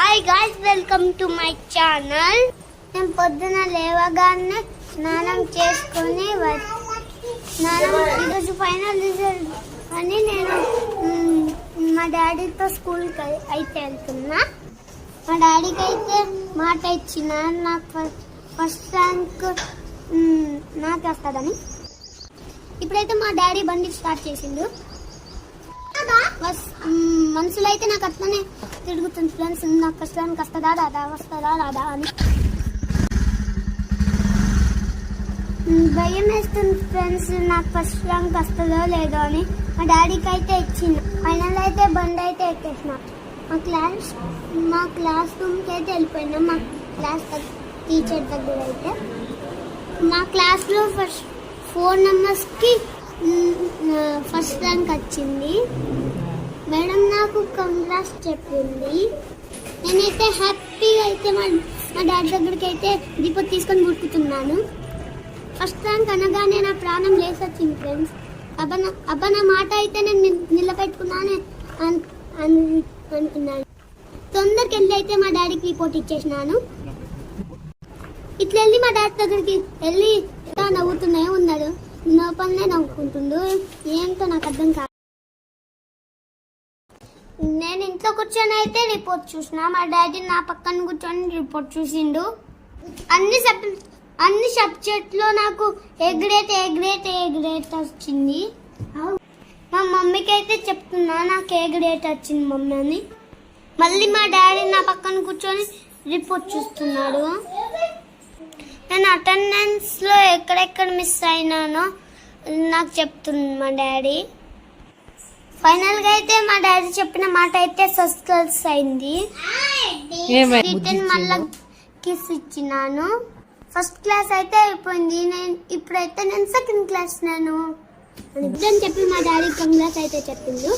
Hi guys, welcome to my channel. నేను పొద్దున లేవగానే స్నానం చేసుకొని ఈరోజు ఫైనల్ రిజల్ట్ అని నేను మా డాడీతో స్కూల్కి అయితే వెళ్తున్నా. మా డాడీకి అయితే మాట ఇచ్చిన నాకు ఫస్ట్ ర్యాంక్ నాకు వస్తుందని. ఇప్పుడైతే మా డాడీ బండి స్టార్ట్ చేసిండు. మనసులో అయితే నాకు అట్లనే తిరుగుతుంది ఫ్రెండ్స్, నాకు ఫస్ట్ ర్యాంక్ వస్తుందా రాదా అని భయం వేస్తుంది ఫ్రెండ్స్, నాకు ఫస్ట్ ర్యాంక్ వస్తుందో లేదో అని. మా డాడీకి అయితే ఇచ్చింది. ఫైనల్ అయితే బండి అయితే ఎక్కేసిన. మా క్లాస్ రూమ్కి అయితే వెళ్ళిపోయినా. మా క్లాస్ టీచర్ దగ్గర అయితే మా క్లాస్లో ఫస్ట్ 4 నెంబర్స్కి ఫస్ట్ ర్యాంక్ వచ్చింది. మేడం నాకు కంగ్రాట్స్ చెప్పింది. నేనైతే హ్యాపీగా అయితే మా డాడీ దగ్గరికి అయితే దీపం తీసుకొని గుర్తుతున్నాను. ఫస్ట్ ర్యాంక్ అనగానే నా ప్రాణం లేసొచ్చింది ఫ్రెండ్స్. అబ్బా నా మాట అయితే నేను నిలబెట్టుకున్నానే అనుకున్నాను. తొందరకి వెళ్ళి అయితే మా డాడీకి రిపోర్ట్ ఇచ్చేసినాను. ఇట్లా వెళ్ళి మా డాడీ దగ్గరికి వెళ్ళి నవ్వుతూనే ఉన్నాడు. నవ్వుపనే నవ్వుకుంటుండు. ఏంటో నాకు అర్థం కాదు. నేను ఇంట్లో కూర్చొని అయితే రిపోర్ట్ చూసిన. మా డాడీ నా పక్కన కూర్చొని రిపోర్ట్ చూసిండు. అన్ని సబ్జెక్ట్లో నాకు ఏ గ్రేట్ వచ్చింది. మా మమ్మీకి అయితే చెప్తున్నా నాకు ఏ గ్రేట్ వచ్చింది మమ్మీ అని. మళ్ళీ మా డాడీ నా పక్కన కూర్చొని రిపోర్ట్ చూస్తున్నాడు. నేను అటెండెన్స్లో ఎక్కడెక్కడ మిస్ అయినానో నాకు చెప్తుంది మా డాడీ. ఫైనల్గా అయితే మా డాడీ చెప్పిన మాట అయితే ఫస్ట్ క్లాస్ అయింది. రిటర్న్ మళ్ళీ కిస్ ఇచ్చినాను. ఫస్ట్ క్లాస్ అయితే అయిపోయింది. ఇప్పుడైతే నేను సెకండ్ క్లాస్. నేను చెప్పి మా డాడీ కంగ్రాట్స్ అయితే చెప్పిండు.